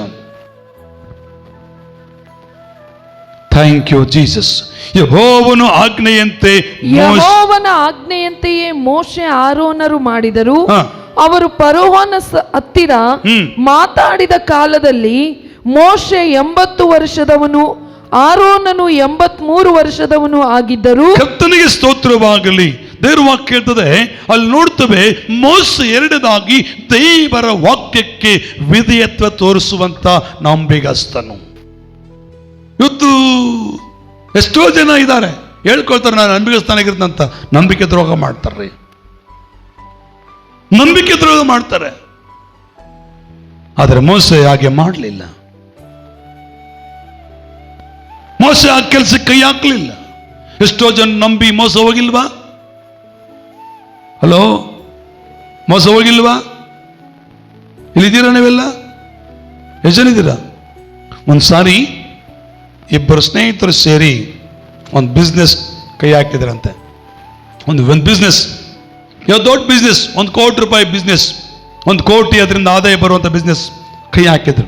Thank you Jesus. ಯೆಹೋವನ ಆಜ್ಞೆಯಂತೆಯೇ ಮೋಶೆ ಆರೋನರು ಮಾಡಿದರು. ಅವರು ಫರೋಹನ ಹತ್ತಿರ ಮಾತಾಡಿದ ಕಾಲದಲ್ಲಿ ಮೋಶೆ 80 ವರ್ಷದವನು, ಆರೋನನು 83 ವರ್ಷದವನು ಆಗಿದ್ದರು. ಕರ್ತನಿಗೆ ಸ್ತೋತ್ರವಾಗಲಿ. ದೇವರ ವಾಕ್ಯ ಹೇಳ್ತದೆ, ಅಲ್ಲಿ ನೋಡ್ತವೆ ಮೋಸೆ 2ನೇದಾಗಿ ದೇವರ ವಾಕ್ಯಕ್ಕೆ ವಿಧೇಯತ್ವ ತೋರಿಸುವಂತ ನಂಬಿಗಸ್ತನು. ಇವತ್ತು ಎಷ್ಟೋ ಜನ ಇದ್ದಾರೆ, ಹೇಳ್ಕೊಳ್ತಾರೆ ನಾನು ನಂಬಿಗಸ್ತನಾಗಿರ್ತಂತ. ನಂಬಿಕೆ ದ್ರೋಹ ಮಾಡ್ತಾರ್ರಿ, ನಂಬಿಕೆ ದ್ರೋಹ ಮಾಡ್ತಾರೆ. ಆದರೆ ಮೋಸೆ ಹಾಗೆ ಮಾಡಲಿಲ್ಲ. ಮೋಸೆ ಆ ಕೆಲಸಕ್ಕೆ ಕೈ ಹಾಕಲಿಲ್ಲ. ಎಷ್ಟೋ ಜನ ನಂಬಿ ಮೋಸ ಹೋಗಿಲ್ವಾ? ಹಲೋ, ಮೋಸ ಹೋಗಿಲ್ವಾ? ಇಲ್ಲಿದ್ದೀರಾ ನೀವೆಲ್ಲ? ಎಷ್ಟು ಜನ ಇದ್ದೀರಾ? ಒಂದ್ಸಾರಿ 2 ಸ್ನೇಹಿತರು ಸೇರಿ ಒಂದು ಬಿಸ್ನೆಸ್ ಕೈ ಹಾಕಿದ್ರಂತೆ. ಒಂದು ಬಿಸ್ನೆಸ್, ದೊಡ್ಡ ಬಿಸ್ನೆಸ್, 1 ಕೋಟಿ ರೂಪಾಯಿ ಬಿಸ್ನೆಸ್, 1 ಕೋಟಿ ಅದರಿಂದ ಆದಾಯ ಬರುವಂತ ಬಿಸ್ನೆಸ್ ಕೈ ಹಾಕಿದ್ರು.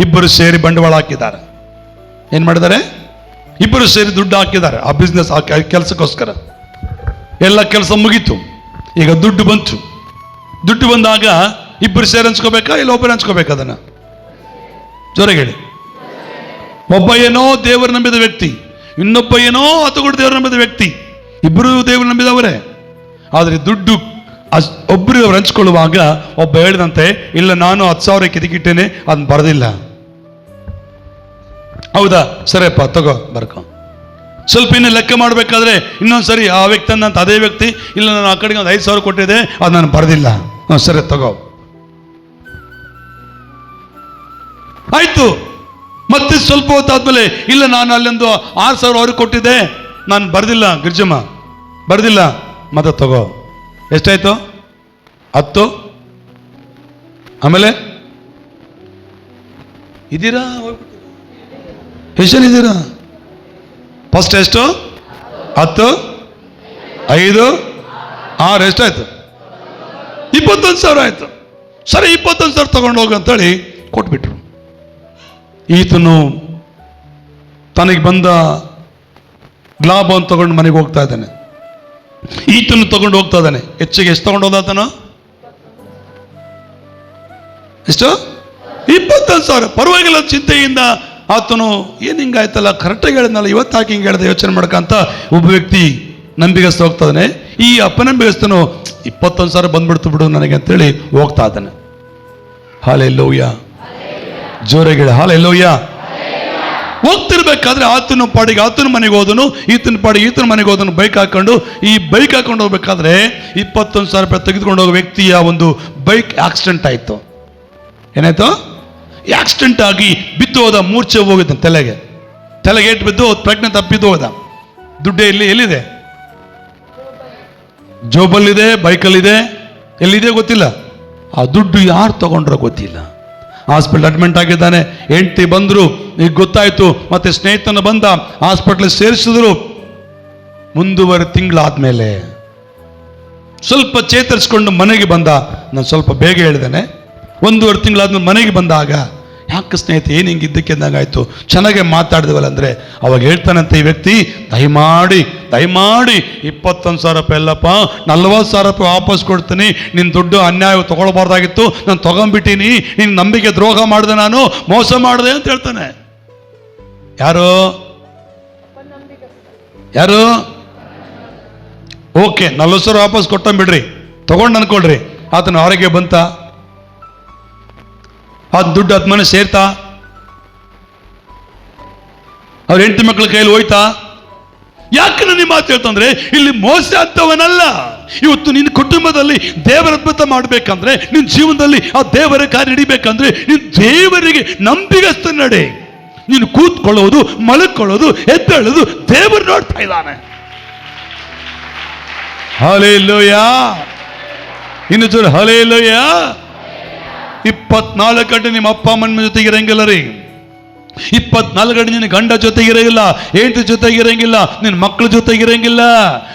2 ಸೇರಿ ಬಂಡವಾಳ ಹಾಕಿದ್ದಾರೆ. ಏನ್ ಮಾಡಿದ್ದಾರೆ? 2 ಸೇರಿ ದುಡ್ಡು ಹಾಕಿದ್ದಾರೆ ಆ ಬಿಸ್ನೆಸ್ ಕೆಲಸಕ್ಕೋಸ್ಕರ. ಎಲ್ಲ ಕೆಲಸ ಮುಗೀತು, ಈಗ ದುಡ್ಡು ಬಂತು. ದುಡ್ಡು ಬಂದಾಗ 2 ಸೇರಿ ಹಂಚ್ಕೋಬೇಕಾ ಇಲ್ಲ ಒಬ್ಬರು ಹಂಚ್ಕೋಬೇಕಾ? ಅದನ್ನ ಜೋರಾಗಿ ಹೇಳಿ. ಒಬ್ಬ ಏನೋ ದೇವರು ನಂಬಿದ ವ್ಯಕ್ತಿ, ಇನ್ನೊಬ್ಬ ಏನೋ ಹತ್ತುಗುಡು ದೇವರು ನಂಬಿದ ವ್ಯಕ್ತಿ, ಇಬ್ಬರು ದೇವರು ನಂಬಿದವರೇ. ಆದರೆ ದುಡ್ಡು ಒಬ್ಬರು ಅವ್ರು ಹಂಚ್ಕೊಳ್ಳುವಾಗ ಒಬ್ಬ ಹೇಳಿದಂತೆ, ಇಲ್ಲ ನಾನು 10,000 ಕಿದಿಕಿಟ್ಟೇನೆ, ಅದನ್ನ ಬರೆದಿಲ್ಲ. ಹೌದಾ, ಸರಿಯಪ್ಪ ತಗೋ ಬರ್ಕೊ. ಸ್ವಲ್ಪ ಇನ್ನು ಲೆಕ್ಕ ಮಾಡಬೇಕಾದ್ರೆ ಇನ್ನೊಂದ್ಸರಿ ಆ ವ್ಯಕ್ತಿಯನ್ನ ಅದೇ ವ್ಯಕ್ತಿ, ಇಲ್ಲ ನಾನು ಆ ಕಡೆಗೆ ಒಂದು 5,000 ಕೊಟ್ಟಿದ್ದೆ, ಅದು ನಾನು ಬರೆದಿಲ್ಲ. ಸರಿ ತಗೋ ಆಯ್ತು. ಮತ್ತೆ ಸ್ವಲ್ಪ ಹೊತ್ತಾದ್ಮೇಲೆ, ಇಲ್ಲ ನಾನು ಅಲ್ಲೊಂದು 6,000 ಅವ್ರಿಗೆ ಕೊಟ್ಟಿದ್ದೆ, ನಾನು ಬರ್ದಿಲ್ಲ ಗಿರ್ಜಮ್ಮ, ಬರ್ದಿಲ್ಲ. ಮತ್ತೆ ತಗೋ. ಎಷ್ಟಾಯ್ತು? 10. ಆಮೇಲೆ ಇದ್ದೀರಾ? ಎಷ್ಟೇನಿದ್ದೀರಾ? ಫಸ್ಟ್ ಎಷ್ಟು? 10, 5, 6 ಎಷ್ಟಾಯ್ತು? 21,000 ಆಯ್ತು. ಸರಿ 21,000 ತಗೊಂಡು ಹೋಗಂತೇಳಿ ಕೊಟ್ಬಿಟ್ರು. ಈತನು ತನಗೆ ಬಂದ ಲಾಭವನ್ನು ತಗೊಂಡು ಮನೆಗೆ ಹೋಗ್ತಾ ಇದ್ದಾನೆ. ಈತನು ತಗೊಂಡು ಹೋಗ್ತಾ ಇದ್ದಾನೆ. ಹೆಚ್ಚಿಗೆ ಎಷ್ಟು ತಗೊಂಡು ಹೋದಾತನು? ಎಷ್ಟು? 21,000. ಪರವಾಗಿಲ್ಲ, ಚಿಂತೆಯಿಂದ ಆತನು ಏನು ಹಿಂಗಾಯ್ತಲ್ಲ, ಕರೆಕ್ಟಾಗಿ ಹೇಳಿದ್ನಲ್ಲ, ಇವತ್ತು ಹಾಕಿ ಹಿಂಗೆ ಹೇಳ್ದೆ ಯೋಚನೆ ಮಾಡ್ಕಂತ ಒಬ್ಬ ವ್ಯಕ್ತಿ ನಂಬಿಗಸ್ತ ಹೋಗ್ತಾ ಇದ್ದಾನೆ. ಈ ಅಪನಂಬಿಗಸ್ತನು 21,000 ಬಂದ್ಬಿಡ್ತು ಬಿಡು ನನಗೆ ಅಂತೇಳಿ ಹೋಗ್ತಾ ಇದ್ದಾನೆ. ಹಾಲೆಲೂಯಾ, ಜೋರಾಗಿ ಹಾಲೆಲೂಯಾ. ಹೋಗ್ತಿರ್ಬೇಕಾದ್ರೆ ಆತನ ಪಾಡಿಗೆ ಆತನ ಮನೆಗೆ ಹೋದನು, ಈತನ ಪಾಡಿಗೆ ಈತನ ಮನೆಗೆ ಹೋದನು ಬೈಕ್ ಹಾಕೊಂಡು. ಈ ಬೈಕ್ ಹಾಕೊಂಡು ಹೋಗ್ಬೇಕಾದ್ರೆ 21,000 ರೂಪಾಯಿ ತೆಗೆದುಕೊಂಡು ಹೋಗೋ ವ್ಯಕ್ತಿಯ ಒಂದು ಬೈಕ್ ಆಕ್ಸಿಡೆಂಟ್ ಆಯಿತು. ಏನಾಯ್ತು? ಆಕ್ಸಿಡೆಂಟ್ ಆಗಿ ಬಿದ್ದು ಹೋದ, ಮೂರ್ಛೆ ಹೋಗಿದ್ದ, ತಲೆಗೆ ಏಟು ಬಿದ್ದು ಪ್ರಜ್ಞೆ ತಪ್ಪಿದ್ದು ಹೋದ. ದುಡ್ಡೇ ಎಲ್ಲಿದೆ? ಜೋಬಲ್ಲಿದೆ, ಬೈಕಲ್ಲಿದೆ, ಎಲ್ಲಿದೆ ಗೊತ್ತಿಲ್ಲ. ಆ ದುಡ್ಡು ಯಾರು ತಗೊಂಡ್ರೋ ಗೊತ್ತಿಲ್ಲ. ಹಾಸ್ಪಿಟಲ್ ಅಡ್ಮಿಟ್ ಆಗಿದ್ದಾನೆ. ಹೆಂಡತಿ ಬಂದರು, ಈಗ ಗೊತ್ತಾಯ್ತು. ಮತ್ತೆ ಸ್ನೇಹಿತನ ಬಂದ, ಹಾಸ್ಪಿಟಲ್ ಸೇರಿಸಿದ್ರು. ಮುಂದುವರೆ ತಿಂಗಳಾದ್ಮೇಲೆ ಸ್ವಲ್ಪ ಚೇತರಿಸ್ಕೊಂಡು ಮನೆಗೆ ಬಂದ. ನಾನು ಸ್ವಲ್ಪ ಬೇಗ ಹೇಳಿದ್ದೇನೆ. 1.5 ತಿಂಗಳಾದ್ಮೇಲೆ ಮನೆಗೆ ಬಂದಾಗ, ಯಾಕೆ ಸ್ನೇಹಿತ ಏನು ಹಿಂಗಿದ್ದಕ್ಕೆ ಅಂದಂಗಾಯ್ತು, ಚೆನ್ನಾಗೆ ಮಾತಾಡಿದವಲ್ಲ ಅಂದರೆ, ಅವಾಗ ಹೇಳ್ತಾನಂತೆ ಈ ವ್ಯಕ್ತಿ, ದಯಮಾಡಿ 21,000 ರೂಪಾಯಿ ಅಲ್ಲಪ್ಪ, 40,000 ರೂಪಾಯಿ ವಾಪಸ್ ಕೊಡ್ತೀನಿ. ನಿನ್ನ ದುಡ್ಡು ಅನ್ಯಾಯ ತಗೊಳ್ಬಾರ್ದಾಗಿತ್ತು, ನಾನು ತಗೊಂಡ್ಬಿಟ್ಟೀನಿ. ನಿನ್ನ ನಂಬಿಕೆ ದ್ರೋಹ ಮಾಡಿದೆ, ನಾನು ಮೋಸ ಮಾಡಿದೆ ಅಂತ ಹೇಳ್ತಾನೆ. ಯಾರು? ಓಕೆ, 40,000 ವಾಪಸ್ ಕೊಟ್ಟಂಬಿಡ್ರಿ, ತಗೊಂಡು ಅನ್ಕೊಳ್ರಿ. ಆತನ ಆರೋಗ್ಯ ಬಂತ, ಅದು ದುಡ್ಡು ಆತ ಮನೆ ಸೇರ್ತಾ, ಅವ್ರ ಹೆಂಡತಿ ಮಕ್ಕಳ ಕೈಯಲ್ಲಿ ಹೋಯ್ತಾ? ಯಾಕೆ ನನ್ನ ಮಾತು ಹೇಳ್ತಂದ್ರೆ, ಇಲ್ಲಿ ಮೋಸ ಅಂತವನಲ್ಲ. ಇವತ್ತು ನಿನ್ನ ಕುಟುಂಬದಲ್ಲಿ ದೇವರ ಅದ್ಭುತ ಮಾಡಬೇಕಂದ್ರೆ, ನಿನ್ನ ಜೀವನದಲ್ಲಿ ಆ ದೇವರ ಕಾರ್ಯ ನಡಿಬೇಕಂದ್ರೆ, ನೀನು ದೇವರಿಗೆ ನಂಬಿಗಸ್ತ ನಡೆ. ನೀನು ಕೂತ್ಕೊಳ್ಳೋದು, ಮಲಕೊಳ್ಳೋದು, ಎದ್ದೇಳೋದು ದೇವರು ನೋಡ್ತಾ ಇದ್ದಾನೆ. ಹಲ್ಲೆಲೂಯಾ. ಇನ್ನು ಜೋರು ಹಲ್ಲೆಲೂಯಾ. 24 ಗಂಟೆ ನಿಮ್ಮ ಅಪ್ಪ ಅಮ್ಮನ ಜೊತೆಗೆ ಇರಂಗಿಲ್ಲ ರೀ. 24 ಗಂಟೆ ನಿನ್ನ ಗಂಡ ಜೊತೆಗಿರಂಗಿಲ್ಲ, ಹೆಂಡತಿ ಜೊತೆಗಿರಂಗಿಲ್ಲ, ನಿನ್ನ ಮಕ್ಕಳ ಜೊತೆಗಿರಂಗಿಲ್ಲ,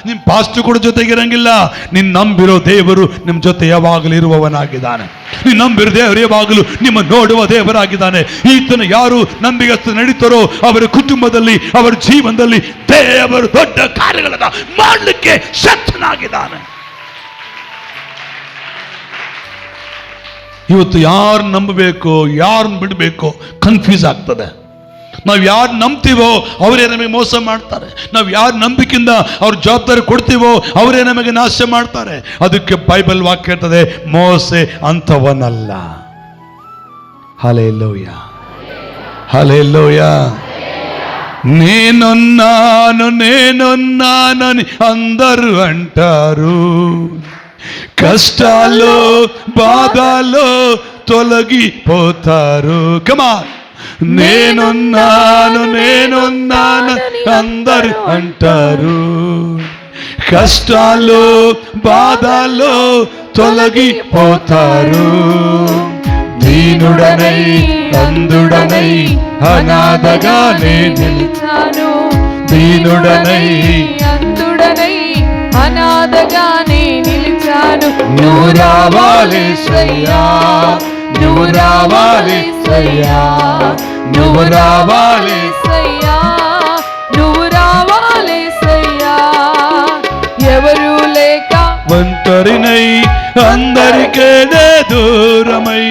ನಿಮ್ಮ ಪಾಸ್ಟರ್ ಕೂಡ ಜೊತೆಗಿರಂಗಿಲ್ಲ. ನೀನು ನಂಬಿರೋ ದೇವರು ನಿಮ್ಮ ಜೊತೆ ಯಾವಾಗಲೂ ಇರುವವನಾಗಿದ್ದಾನೆ. ನೀನು ನಂಬಿರೋ ದೇವರು ಯಾವಾಗಲೂ ನಿಮ್ಮ ನೋಡುವ ದೇವರಾಗಿದ್ದಾನೆ. ಈತನ ಯಾರು ನಂಬಿಗಸ್ತು ನಡೀತಾರೋ ಅವರ ಕುಟುಂಬದಲ್ಲಿ, ಅವರ ಜೀವನದಲ್ಲಿ ದೇವರು ದೊಡ್ಡ ಕಾರ್ಯಗಳನ್ನು ಮಾಡಲಿಕ್ಕೆ ಶಕ್ತನಾಗಿದ್ದಾನೆ. ಇವತ್ತು ಯಾರು ನಂಬಬೇಕು, ಯಾರನ್ನ ಬಿಡಬೇಕು ಕನ್ಫ್ಯೂಸ್ ಆಗ್ತದೆ. ನಾವು ಯಾರು ನಂಬ್ತೀವೋ ಅವರೇ ನಮಗೆ ಮೋಸ ಮಾಡ್ತಾರೆ. ನಾವು ಯಾರು ನಂಬಿಕೆಯಿಂದ ಅವ್ರ ಜವಾಬ್ದಾರಿ ಕೊಡ್ತೀವೋ ಅವರೇ ನಮಗೆ ನಾಶ ಮಾಡ್ತಾರೆ. ಅದಕ್ಕೆ ಬೈಬಲ್ ವಾಕ್ಯ ಹೇಳ್ತದೆ, ಮೋಸೆ ಅಂಥವನಲ್ಲ. Hallelujah, hallelujah. నేనొన్నానని అందరూ అంటారు, కష్టాలు బాధలు తొలగిపోతారు. కమాన్. నేనున్నాను అందరూ అంటారు, కష్టాలు బాధలు తొలగిపోతారు. దీనుడనై అందుడనై అనాథగానే నిలిచాను, దీనుడనై అందుడనై అనాథగానే నిలిచాను. నువ్వు రావాలేసయ్యా, నువ్వు రావాలేసయ్యా, నువ్వు రావాలేసయ్యా, నువ్వు రావాలేసయ్యా. ఎవరు లేక ఒంటరినై అందరికేనే దూరమై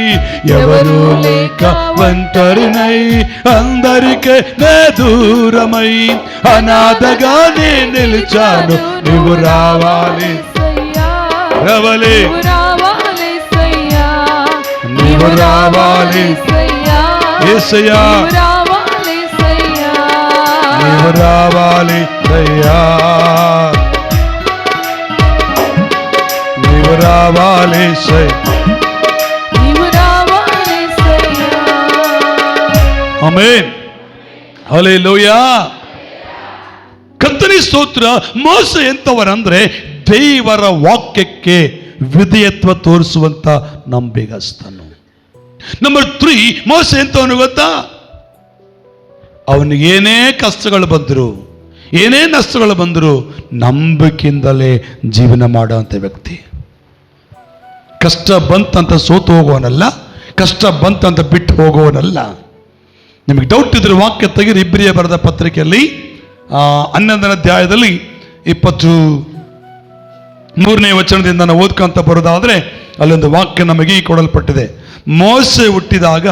ఎవరు లేక ఒంటరినై అందరికేనే దూరమై అనాథగానే నిలిచాను నీవు రావాలి రవలి నీవు రావాలి యేసయ్యా నీవు రావాలి అయ్యా నీవు రావాలి ಆಮೆನ್ ಹಲ್ಲೆಲೂಯಾ ಕರ್ತನೇ ಸ್ತೋತ್ರ. ಮೋಸೆ ಎಂತವರಂದ್ರೆ ದೇವರ ವಾಕ್ಯಕ್ಕೆ ವಿಧೇಯತ್ವ ತೋರಿಸುವಂತ ನಂಬಿಗಸ್ತನು. ನಂಬರ್ 3, ಮೋಸೆ ಎಂತವನು ಗೊತ್ತಾ? ಅವನಿಗೆ ಏನೇ ಕಷ್ಟಗಳು ಬಂದರು, ಏನೇ ನಷ್ಟಗಳು ಬಂದರು, ನಂಬಿಕೆಯಿಂದಲೇ ಜೀವನ ಮಾಡುವಂಥ ವ್ಯಕ್ತಿ. ಕಷ್ಟ ಬಂತಂತ ಸೋತು ಹೋಗೋನಲ್ಲ, ಕಷ್ಟ ಬಂತಂತ ಬಿಟ್ಟು ಹೋಗೋನಲ್ಲ. ನಿಮಗೆ ಡೌಟ್ ಇದ್ರೆ ವಾಕ್ಯ ತೆಗೆದು ಇಬ್ರಿಯ ಬರೆದ ಪತ್ರಿಕೆಯಲ್ಲಿ 11ನೇ ಅಧ್ಯಾಯದಲ್ಲಿ 23ನೇ ವಚನದಿಂದ ನಾವು ಓದ್ಕೊಂತ ಬರೋದಾದ್ರೆ ಅಲ್ಲೊಂದು ವಾಕ್ಯ ನಮಗೆ ಕೊಡಲ್ಪಟ್ಟಿದೆ. ಮೋಸೆ ಹುಟ್ಟಿದಾಗ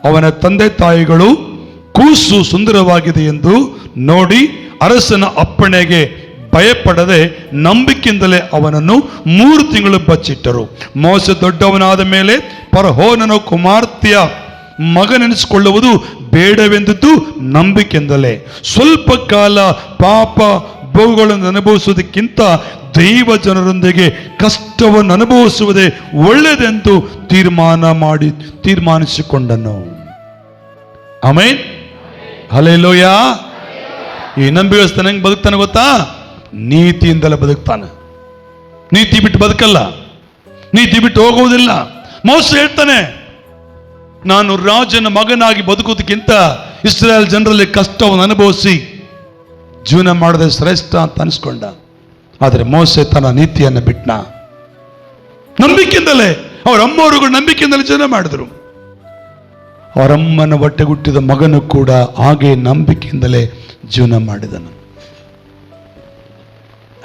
ಅವನ ತಂದೆ ತಾಯಿಗಳು ಕೂಸು ಸುಂದರವಾಗಿದೆ ಎಂದು ನೋಡಿ ಅರಸನ ಅಪ್ಪಣೆಗೆ ಭಯಪಡದೆ ನಂಬಿಕೆಯಿಂದಲೇ ಅವನನ್ನು 3 ತಿಂಗಳು ಬಚ್ಚಿಟ್ಟರು. ಮೋಸೆ ದೊಡ್ಡವನಾದ ಮೇಲೆ ಫರೋಹನ ಕುಮಾರ್ತೆಯ ಮಗನೆನಿಸಿಕೊಳ್ಳುವುದು ಬೇಡವೆಂದದ್ದು ನಂಬಿಕೆಯಿಂದಲೇ. ಸ್ವಲ್ಪ ಕಾಲ ಪಾಪ ಭೋಗಗಳನ್ನು ಅನುಭವಿಸುವುದಕ್ಕಿಂತ ದೈವ ಜನರೊಂದಿಗೆ ಕಷ್ಟವನ್ನು ಅನುಭವಿಸುವುದೇ ಒಳ್ಳೆಯದೆಂದು ತೀರ್ಮಾನಿಸಿಕೊಂಡನು. Amen hallelujah. ಈ ನಂಬಿಗಸ್ತನ ಹೆಂಗ್ ಬದುಕ್ತಾನೆ ಗೊತ್ತಾ? ನೀತಿಯಿಂದಲೇ ಬದುಕ್ತಾನೆ. ನೀತಿ ಬಿಟ್ಟು ಬದುಕಲ್ಲ, ನೀತಿ ಬಿಟ್ಟು ಹೋಗುವುದಿಲ್ಲ. ಮೋಸೆ ಹೇಳ್ತಾನೆ, ನಾನು ರಾಜನ ಮಗನಾಗಿ ಬದುಕುವುದಕ್ಕಿಂತ ಇಸ್ರಾಯೇಲ್ ಜನರಲ್ಲಿ ಕಷ್ಟವನ್ನು ಅನುಭವಿಸಿ ಜೀವನ ಮಾಡದೆ ಶ್ರೇಷ್ಠ ಅಂತ ಅನಿಸ್ಕೊಂಡ. ಆದರೆ ಮೋಸೆ ತನ್ನ ನೀತಿಯನ್ನು ಬಿಟ್ನ. ನಂಬಿಕೆಯಿಂದಲೇ ಅವರ ಅಮ್ಮವರುಗಳು ನಂಬಿಕೆಯಿಂದಲೇ ಜೀವನ ಮಾಡಿದ್ರು. ಅವರಮ್ಮನ ಹೊಟ್ಟೆಗುಟ್ಟಿದ ಮಗನು ಕೂಡ ಹಾಗೆ ನಂಬಿಕೆಯಿಂದಲೇ ಜೀವನ ಮಾಡಿದನು.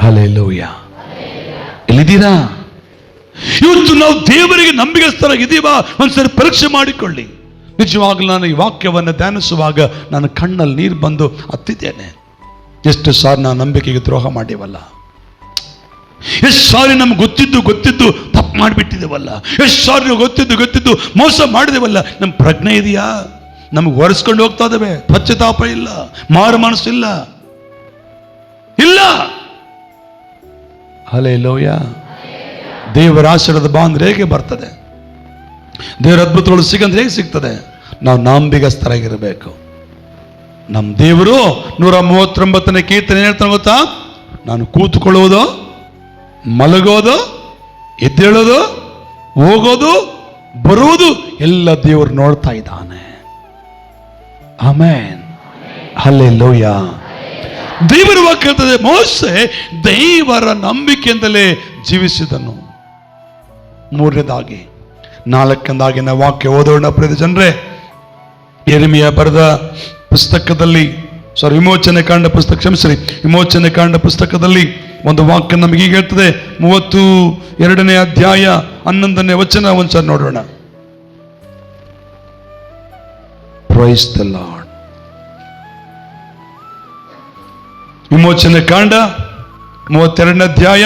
ಹಲ್ಲೆಲೂಯಾ. ಎಲ್ಲಿದ್ದೀರಾ? ಇವತ್ತು ನಾವು ದೇವರಿಗೆ ನಂಬಿಗಸ್ತರಾಗಿದ್ದೀವಾ? ಒಂದ್ಸರಿ ಪರೀಕ್ಷೆ ಮಾಡಿಕೊಳ್ಳಿ. ನಿಜವಾಗ್ಲೂ ನಾನು ಈ ವಾಕ್ಯವನ್ನು ಧ್ಯಾನಿಸುವಾಗ ನನ್ನ ಕಣ್ಣಲ್ಲಿ ನೀರು ಬಂದು ಹತ್ತಿದ್ದೇನೆ. ಎಷ್ಟು ಸಾರಿ ನಾವು ನಂಬಿಕೆಗೆ ದ್ರೋಹ ಮಾಡಿವಲ್ಲ, ಎಷ್ಟು ಸಾರಿ ನಮ್ಗೆ ಗೊತ್ತಿದ್ದು ತಪ್ಪು ಮಾಡಿಬಿಟ್ಟಿದ್ದೇವಲ್ಲ, ಎಷ್ಟು ಸಾರಿ ಗೊತ್ತಿದ್ದು ಮೋಸ ಮಾಡಿದೇವಲ್ಲ. ನಮ್ಮ ಪ್ರಜ್ಞೆ ಇದೆಯಾ? ನಮ್ಗೆ ಒರೆಸ್ಕೊಂಡು ಹೋಗ್ತಾ ಇದ್ದೇವೆ. ಪಶ್ಚಾತ್ತಾಪ ಇಲ್ಲ, ಮಾರು ಮನಸ್ಸಿಲ್ಲ. ಇಲ್ಲ. ಹಲ್ಲೆಲೂಯಾ. ದೇವರ ಆಶೀರ್ವಾದ ಬಾಂದ್ರೆ ಹೇಗೆ ಬರ್ತದೆ? ದೇವರ ಅದ್ಭುತಗಳು ಸಿಗಂದ್ರೆ ಹೇಗೆ ಸಿಗ್ತದೆ? ನಾವು ನಂಬಿಗಸ್ತರಾಗಿರಬೇಕು. ನಮ್ಮ ದೇವರು 139ನೇ ಕೀರ್ತನೆ ಹೇಳ್ತಾನೆ ಗೊತ್ತಾ? ನಾನು ಕೂತ್ಕೊಳ್ಳುವುದು, ಮಲಗೋದು, ಎದ್ದೇಳೋದು, ಹೋಗೋದು, ಬರುವುದು ಎಲ್ಲ ದೇವರು ನೋಡ್ತಾ ಇದ್ದಾನೆ. Amen hallelujah. ದೇವರ ವಾಕ್ಯ ಹೇಳ್ತದೆ, ಮೋಸೆ ದೇವರ ನಂಬಿಕೆಯಿಂದಲೇ ಜೀವಿಸಿದನು. 3ನೇದಾಗಿ 4ನೇದಾಗಿನ ವಾಕ್ಯ ಓದೋಣ ಪ್ರಿಯ ಜನರೇ. ಯೆರೆಮೀಯ ಬರೆದ ಪುಸ್ತಕದಲ್ಲಿ ವಿಮೋಚನೆ ಕಾಂಡ ಪುಸ್ತಕ, ಕ್ಷಮಿಸ್ರಿ, ವಿಮೋಚನೆ ಕಾಂಡ ಪುಸ್ತಕದಲ್ಲಿ ಒಂದು ವಾಕ್ಯ ನಮಗೆ ಈಗ ಹೇಳ್ತದೆ. 32ನೇ ಅಧ್ಯಾಯ 11ನೇ ವಚನ ಒಂದ್ಸರಿ ನೋಡೋಣ. Praise the lord. ವಿಮೋಚನೆ ಕಾಂಡ 32ನೇ ಅಧ್ಯಾಯ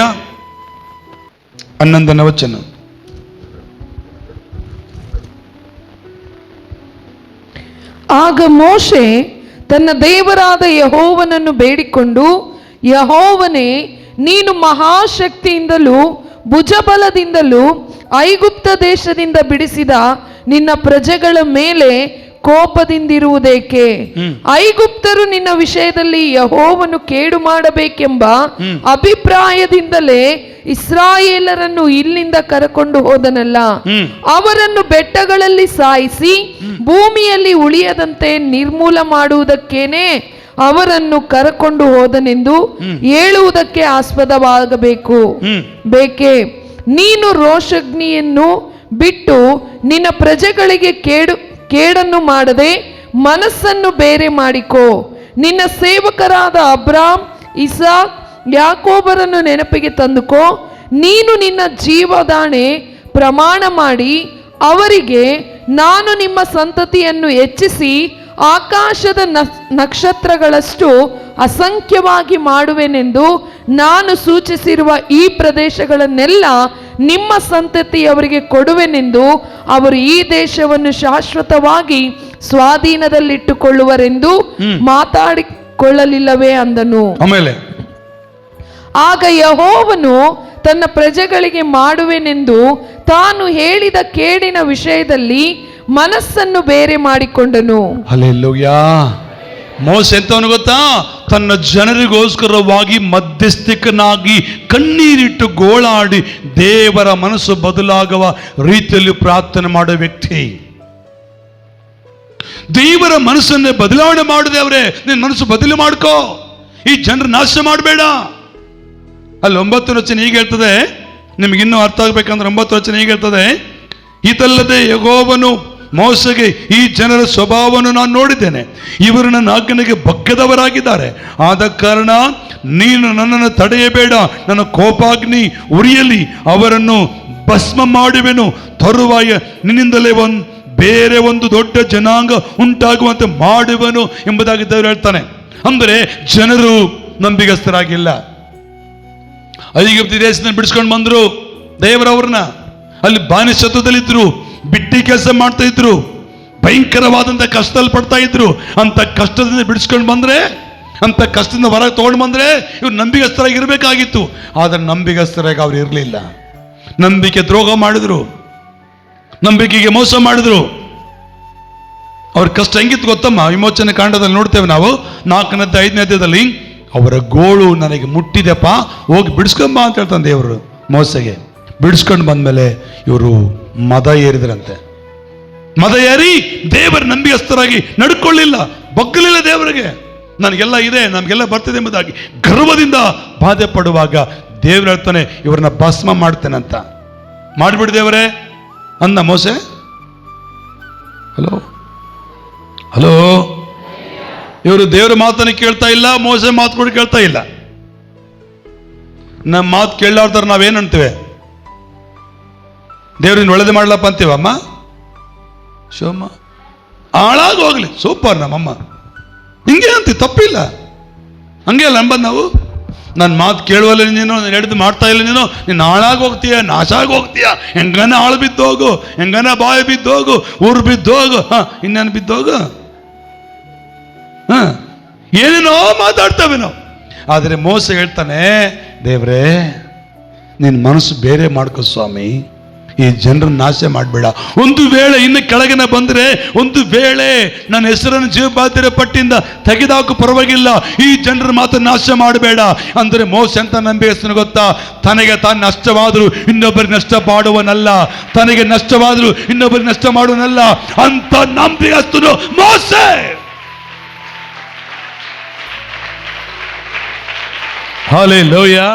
11ನೇ ವಚನ. ಆಗ ಮೋಶೆ ತನ್ನ ದೇವರಾದ ಯೆಹೋವನನ್ನು ಬೇಡಿಕೊಂಡು, ಯೆಹೋವನೇ, ನೀನು ಮಹಾಶಕ್ತಿಯಿಂದಲೂ ಭುಜಬಲದಿಂದಲೂ ಐಗುಪ್ತ ದೇಶದಿಂದ ಬಿಡಿಸಿದ ನಿನ್ನ ಪ್ರಜೆಗಳ ಮೇಲೆ ಕೋಪದಿಂದಿರುವುದೇಕೆ? ಐಗುಪ್ತರು ನಿನ್ನ ವಿಷಯದಲ್ಲಿ ಯೆಹೋವನು ಕೇಡು ಮಾಡಬೇಕೆಂಬ ಅಭಿಪ್ರಾಯದಿಂದಲೇ ಇಸ್ರಾಯೇಲರನ್ನು ಇಲ್ಲಿಂದ ಕರಕೊಂಡು ಹೋದನಲ್ಲ. ಅವರನ್ನು ಬೆಟ್ಟಗಳಲ್ಲಿ ಸಾಯಿಸಿ ಭೂಮಿಯಲ್ಲಿ ಉಳಿಯದಂತೆ ನಿರ್ಮೂಲ ಮಾಡುವುದಕ್ಕೇನೆ ಅವರನ್ನು ಕರಕೊಂಡು ಹೋದನೆಂದು ಹೇಳುವುದಕ್ಕೆ ಆಸ್ಪದವಾಗಬೇಕು ಬೇಕೇ? ನೀನು ರೋಷಾಗ್ನಿಯನ್ನು ಬಿಟ್ಟು ನಿನ್ನ ಪ್ರಜೆಗಳಿಗೆ ಕೇಡನ್ನು ಮಾಡದೆ ಮನಸ್ಸನ್ನು ಬೇರೆ ಮಾಡಿಕೋ. ನಿನ್ನ ಸೇವಕರಾದ ಅಬ್ರಾಮ್, ಇಸಾಕ್, ಯಾಕೋಬರನ್ನು ನೆನಪಿಗೆ ತಂದುಕೋ. ನೀನು ನಿನ್ನ ಜೀವದಾಣೆ ಪ್ರಮಾಣ ಮಾಡಿ ಅವರಿಗೆ, ನಾನು ನಿಮ್ಮ ಸಂತತಿಯನ್ನು ಹೆಚ್ಚಿಸಿ ಆಕಾಶದ ನಕ್ಷತ್ರಗಳಷ್ಟು ಅಸಂಖ್ಯವಾಗಿ ಮಾಡುವೆನೆಂದು ನಾನು ಸೂಚಿಸಿರುವ ಈ ಪ್ರದೇಶಗಳನ್ನೆಲ್ಲ ನಿಮ್ಮ ಸಂತತಿಯವರಿಗೆ ಕೊಡುವೆನೆಂದು ಅವರು ಈ ದೇಶವನ್ನು ಶಾಶ್ವತವಾಗಿ ಸ್ವಾಧೀನದಲ್ಲಿಟ್ಟುಕೊಳ್ಳುವರೆಂದು ಮಾತಾಡಿಕೊಳ್ಳಲಿಲ್ಲವೇ ಅಂದನು. ಆಮೇಲೆ ಆಗ ಯೆಹೋವನು ತನ್ನ ಪ್ರಜೆಗಳಿಗೆ ಮಾಡುವೆನೆಂದು ತಾನು ಹೇಳಿದ ಕೇಡಿನ ವಿಷಯದಲ್ಲಿ ಮನಸ್ಸನ್ನು ಬೇರೆ ಮಾಡಿಕೊಂಡನು. ಹಲ್ಲೆಲೂಯಾ. ಮೋಸೆ ಎಂತವನು ಗೊತ್ತಾ? ತನ್ನ ಜನರಿಗೋಸ್ಕರವಾಗಿ ಮಧ್ಯಸ್ಥಿಕನಾಗಿ ಕಣ್ಣೀರಿಟ್ಟು ಗೋಳಾಡಿ ದೇವರ ಮನಸ್ಸು ಬದಲಾಗುವ ರೀತಿಯಲ್ಲಿ ಪ್ರಾರ್ಥನೆ ಮಾಡುವ ವ್ಯಕ್ತಿ. ದೇವರ ಮನಸ್ಸನ್ನೇ ಬದಲಾವಣೆ ಮಾಡಿದೆ. ಅವರೇ, ನಿನ್ನ ಮನಸ್ಸು ಬದಲು ಮಾಡ್ಕೋ, ಈ ಜನರ ನಾಶ ಮಾಡಬೇಡ. ಅಲ್ಲಿ 9 ವಚನ ಹೀಗೆ ಹೇಳ್ತದೆ, ನಿಮಗಿನ್ನೂ ಅರ್ಥ ಆಗ್ಬೇಕಂದ್ರೆ 9 ವಚನ ಹೀಗೆ ಹೇಳ್ತದೆ, ಇದಲ್ಲದೆ ಯೆಹೋವನು ಮೋಸೆಗೆ, ಈ ಜನರ ಸ್ವಭಾವವನ್ನು ನಾನು ನೋಡಿದ್ದೇನೆ, ಇವರು ನನ್ನ ಆಜ್ಞೆಗೆ ಬಗ್ಗದವರಾಗಿದ್ದಾರೆ, ಆದ ಕಾರಣ ನೀನು ನನ್ನನ್ನು ತಡೆಯಬೇಡ, ನನ್ನ ಕೋಪಾಗ್ನಿ ಉರಿಯಲಿ, ಅವರನ್ನು ಭಸ್ಮ ಮಾಡುವೆನು, ತರುವಾಯ ನಿನ್ನಿಂದಲೇ ಬೇರೆ ಒಂದು ದೊಡ್ಡ ಜನಾಂಗ ಉಂಟಾಗುವಂತೆ ಮಾಡುವನು ಎಂಬುದಾಗಿ ದೇವರು ಹೇಳ್ತಾನೆ. ಅಂದರೆ ಜನರು ನಂಬಿಗಸ್ತರಾಗಿಲ್ಲ. ಐಗುಪ್ತ ದೇಶದಿಂದ ಬಿಡಿಸ್ಕೊಂಡು ಬಂದ್ರು ದೇವರವ್ರನ್ನ, ಅಲ್ಲಿ ಬಾನಿಸತ್ವದಲ್ಲಿದ್ರು, ಬಿಟ್ಟಿ ಕೆಲಸ ಮಾಡ್ತಾ ಇದ್ರು, ಭಯಂಕರವಾದಂಥ ಕಷ್ಟದಲ್ಲಿ ಪಡ್ತಾ ಇದ್ರು. ಅಂತ ಕಷ್ಟದಿಂದ ಬಿಡಿಸ್ಕೊಂಡು ಬಂದ್ರೆ, ಅಂತ ಕಷ್ಟದಿಂದ ಹೊರಗೆ ತಗೊಂಡು ಬಂದ್ರೆ ಇವ್ರು ನಂಬಿಗಸ್ತರಾಗಿರ್ಬೇಕಾಗಿತ್ತು. ಆದರೆ ನಂಬಿಗಸ್ತರಾಗಿ ಅವ್ರು ಇರಲಿಲ್ಲ. ನಂಬಿಕೆ ದ್ರೋಹ ಮಾಡಿದ್ರು, ನಂಬಿಕೆಗೆ ಮೋಸ ಮಾಡಿದ್ರು. ಅವ್ರ ಕಷ್ಟ ಹೆಂಗಿತ್ತು ಗೊತ್ತಮ್ಮ? ವಿಮೋಚನೆ ಕಾಂಡದಲ್ಲಿ ನೋಡ್ತೇವೆ ನಾವು 4ನೇ 5ನೇ ಅಧ್ಯಾಯದಲ್ಲಿ, ಅವರ ಗೋಳು ನನಗೆ ಮುಟ್ಟಿದೆಪ್ಪ, ಹೋಗಿ ಬಿಡಿಸ್ಕೊಂಬ ಅಂತ ಹೇಳ್ತಾನೆ ದೇವರು ಮೋಸೆಗೆ. ಬಿಡಿಸ್ಕೊಂಡು ಬಂದ್ಮೇಲೆ ಇವರು ಮದ ಏರಿದ್ರಂತೆ. ಮದ ಏರಿ ದೇವರ ನಂಬಿಗಸ್ತರಾಗಿ ನಡ್ಕೊಳ್ಳಿಲ್ಲ, ಬಗ್ಗಲಿಲ್ಲ ದೇವರಿಗೆ. ನನಗೆಲ್ಲ ಇದೆ, ನಮಗೆಲ್ಲ ಬರ್ತಿದೆ ಎಂಬುದಾಗಿ ಗರ್ವದಿಂದ ಬಾಧೆ ಪಡುವಾಗ ದೇವ್ರು ಹೇಳ್ತಾನೆ, ಇವ್ರನ್ನ ಭಸ್ಮ ಮಾಡ್ತೇನೆ ಅಂತ. ಮಾಡಿಬಿಡಿ ದೇವರೇ ಅಂದ ಮೋಸೆ. ಹಲೋ ಹಲೋ, ಇವರು ದೇವರ ಮಾತನ್ನು ಕೇಳ್ತಾ ಇಲ್ಲ, ಮೋಸೆ ಮಾತು ಕೂಡ ಕೇಳ್ತಾ ಇಲ್ಲ. ನಮ್ಮ ಮಾತು ಕೇಳಲಾರ್ದಾರ ನಾವೇನಂತೀವಿ? ದೇವ್ರಿನ ಒಳ್ಳೇದು ಮಾಡ್ಲಪ್ಪ ಅಂತೀವ ಅಮ್ಮ, ಶಿವಮ್ಮ ಹಾಳಾಗಿ ಹೋಗ್ಲಿ ಸೂಪರ್ ನಮ್ಮಮ್ಮ, ಹಿಂಗೆ ಅಂತೀವಿ, ತಪ್ಪಿಲ್ಲ. ಹಂಗೆ ಅಲ್ಲ ನಂಬದ್ ನಾವು. ನನ್ನ ಮಾತು ಕೇಳುವಲ್ಲ ನೀನು, ನಡೆದು ಮಾಡ್ತಾ ಇಲ್ಲ ನೀನು, ನೀನು ಹಾಳಾಗಿ ಹೋಗ್ತೀಯ, ನಾಶ ಆಗಿ ಹೋಗ್ತೀಯ, ಹೆಂಗನ ಹಾಳು ಬಿದ್ದೋಗು, ಹೆಂಗನ ಬಾಯಿ ಬಿದ್ದೋಗು, ಊರು ಬಿದ್ದೋಗು, ಇನ್ನೇನು ಬಿದ್ದೋಗು, ಏನೇನೋ ಮಾತಾಡ್ತೇವೆ ನಾವು. ಆದರೆ ಮೋಸ ಹೇಳ್ತಾನೆ, ದೇವ್ರೇ ನಿನ್ನ ಮನಸ್ಸು ಬೇರೆ ಮಾಡ್ಕೋ ಸ್ವಾಮಿ, ಈ ಜನರನ್ನ ನಾಶ ಮಾಡಬೇಡ. ಒಂದು ವೇಳೆ ಇನ್ನು ಕೆಳಗಿನ ಬಂದರೆ, ಒಂದು ವೇಳೆ ನನ್ನ ಹೆಸರನ್ನು ಜೀವಬಾಧ್ಯರ ಪಟ್ಟಿಯಿಂದ ತೆಗೆದಾಕು ಪರವಾಗಿಲ್ಲ, ಈ ಜನರ ಮಾತು ನಾಶ ಮಾಡಬೇಡ ಅಂದರೆ ಮೋಸ ಅಂತ ನಂಬಿಕೆಸ್ತನು ಗೊತ್ತಾ? ತನಗೆ ತಾನು ನಷ್ಟವಾದರೂ ಇನ್ನೊಬ್ಬರಿಗೆ ನಷ್ಟ ಮಾಡುವನಲ್ಲ, ತನಗೆ ನಷ್ಟವಾದರೂ ಇನ್ನೊಬ್ಬರಿಗೆ ನಷ್ಟ ಮಾಡುವನಲ್ಲ ಅಂತ ನಂಬಿಕೆಸ್ತನು ಮೋಸೆ. ಹಲ್ಲೆಲೂಯಾ.